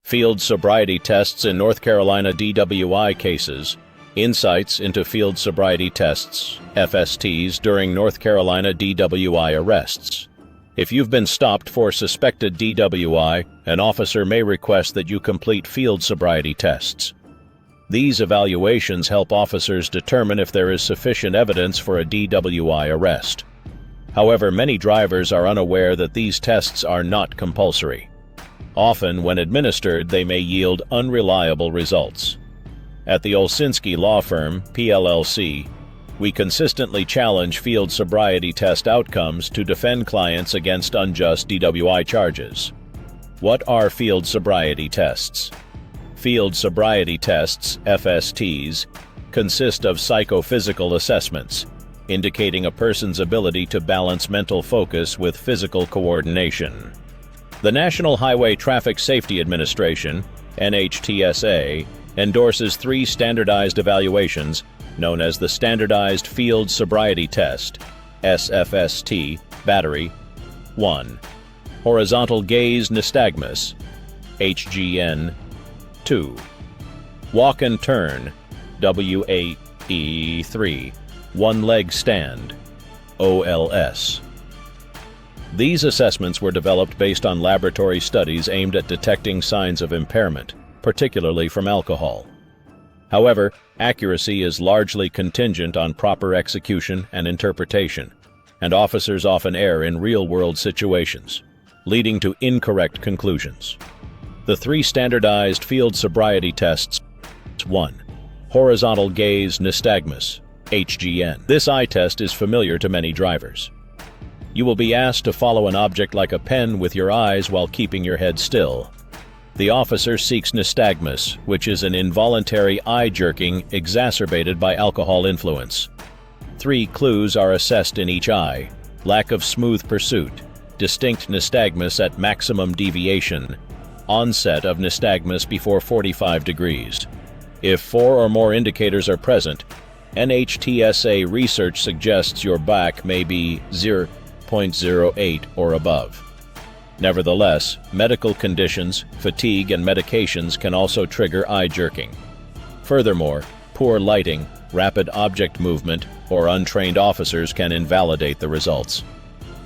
Field sobriety tests in North Carolina DWI cases. Insights into field sobriety tests, FSTs, during North Carolina DWI arrests. If you've been stopped for suspected DWI, an officer may request that you complete field sobriety tests. These evaluations help officers determine if there is sufficient evidence for a DWI arrest. However, many drivers are unaware that these tests are not compulsory. Often, when administered, they may yield unreliable results. At the Olsinski Law Firm, PLLC, we consistently challenge field sobriety test outcomes to defend clients against unjust DWI charges. What are field sobriety tests? Field sobriety tests, FSTs, consist of psychophysical assessments, indicating a person's ability to balance mental focus with physical coordination. The National Highway Traffic Safety Administration, NHTSA, endorses 3 standardized evaluations known as the Standardized Field Sobriety Test, SFST, Battery. 1. Horizontal Gaze Nystagmus, HGN. 2. Walk and Turn, WAE. 3. One-Leg Stand, OLS. These assessments were developed based on laboratory studies aimed at detecting signs of impairment, particularly from alcohol. However, accuracy is largely contingent on proper execution and interpretation, and officers often err in real-world situations, leading to incorrect conclusions. The 3 standardized field sobriety tests. 1. Horizontal Gaze Nystagmus, HGN. This eye test is familiar to many drivers. You will be asked to follow an object like a pen with your eyes while keeping your head still. The officer seeks nystagmus, which is an involuntary eye jerking exacerbated by alcohol influence. 3 clues are assessed in each eye: lack of smooth pursuit, distinct nystagmus at maximum deviation, onset of nystagmus before 45 degrees. If 4 or more indicators are present, NHTSA research suggests your back may be 0.08 or above. Nevertheless, medical conditions, fatigue, and medications can also trigger eye jerking. Furthermore, poor lighting, rapid object movement, or untrained officers can invalidate the results.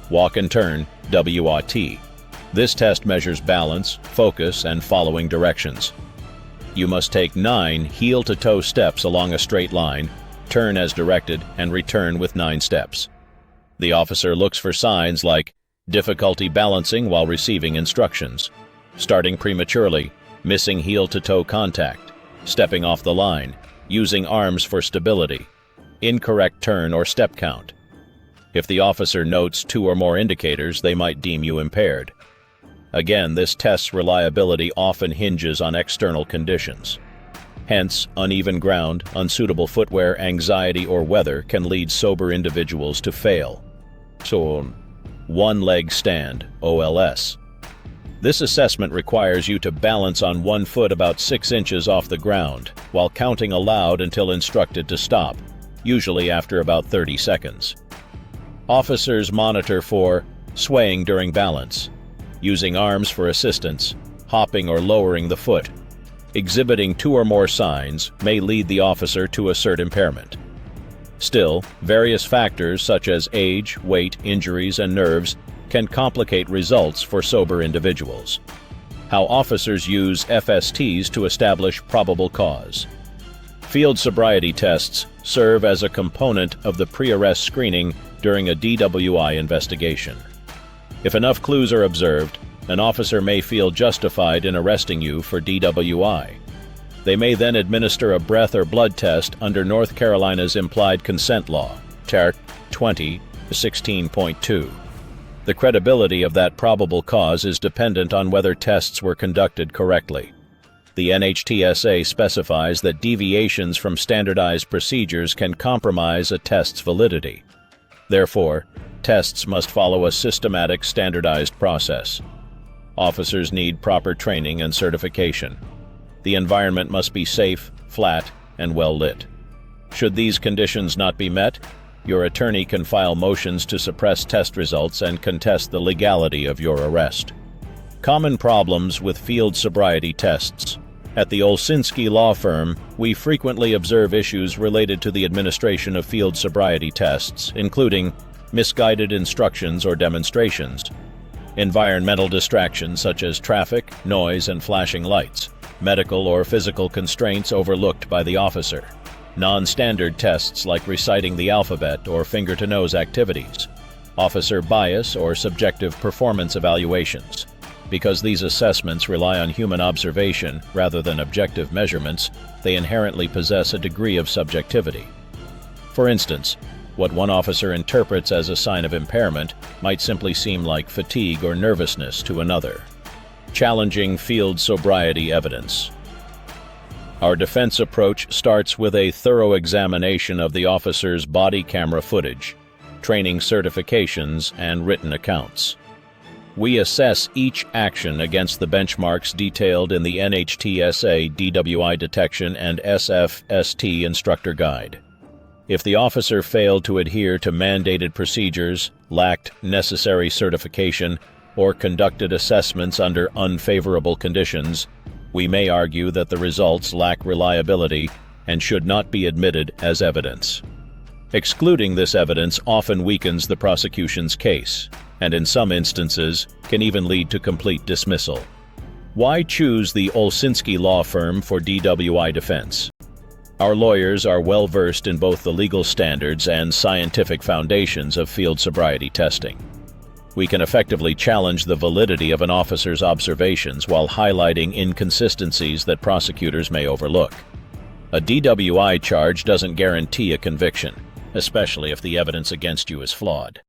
Walk and Turn, WAT. This test measures balance, focus, and following directions. You must take 9 heel-to-toe steps along a straight line, turn as directed, and return with 9 steps. The officer looks for signs like difficulty balancing while receiving instructions, starting prematurely, missing heel-to-toe contact, stepping off the line, using arms for stability, incorrect turn or step count. If the officer notes 2 or more indicators, they might deem you impaired. Again, this test's reliability often hinges on external conditions. Hence, uneven ground, unsuitable footwear, anxiety, or weather can lead sober individuals to fail. So, One-Leg Stand, OLS. This assessment requires you to balance on 1 foot about 6 inches off the ground, while counting aloud until instructed to stop, usually after about 30 seconds. Officers monitor for swaying during balance, using arms for assistance, hopping or lowering the foot. Exhibiting 2 or more signs may lead the officer to assert impairment. Still, various factors such as age, weight, injuries, and nerves can complicate results for sober individuals. How officers use FSTs to establish probable cause. Field sobriety tests serve as a component of the pre-arrest screening during a DWI investigation. If enough clues are observed, an officer may feel justified in arresting you for DWI. They may then administer a breath or blood test under North Carolina's Implied Consent Law, Chart 20:16.2. The credibility of that probable cause is dependent on whether tests were conducted correctly. The NHTSA specifies that deviations from standardized procedures can compromise a test's validity. Therefore, tests must follow a systematic, standardized process. Officers need proper training and certification. The environment must be safe, flat, and well lit. Should these conditions not be met, your attorney can file motions to suppress test results and contest the legality of your arrest. Common problems with field sobriety tests. At the Olszynski Law Firm, we frequently observe issues related to the administration of field sobriety tests, including misguided instructions or demonstrations, environmental distractions such as traffic, noise, and flashing lights, medical or physical constraints overlooked by the officer, non-standard tests like reciting the alphabet or finger-to-nose activities, officer bias or subjective performance evaluations. Because these assessments rely on human observation rather than objective measurements, they inherently possess a degree of subjectivity. For instance, what one officer interprets as a sign of impairment might simply seem like fatigue or nervousness to another. Challenging field sobriety evidence. Our defense approach starts with a thorough examination of the officer's body camera footage, training certifications, and written accounts. We assess each action against the benchmarks detailed in the NHTSA DWI Detection and SFST Instructor Guide. If the officer failed to adhere to mandated procedures, lacked necessary certification, or conducted assessments under unfavorable conditions, we may argue that the results lack reliability and should not be admitted as evidence. Excluding this evidence often weakens the prosecution's case, and in some instances can even lead to complete dismissal. Why choose the Olszynski Law Firm for DWI defense? Our lawyers are well versed in both the legal standards and scientific foundations of field sobriety testing. We can effectively challenge the validity of an officer's observations while highlighting inconsistencies that prosecutors may overlook. A DWI charge doesn't guarantee a conviction, especially if the evidence against you is flawed.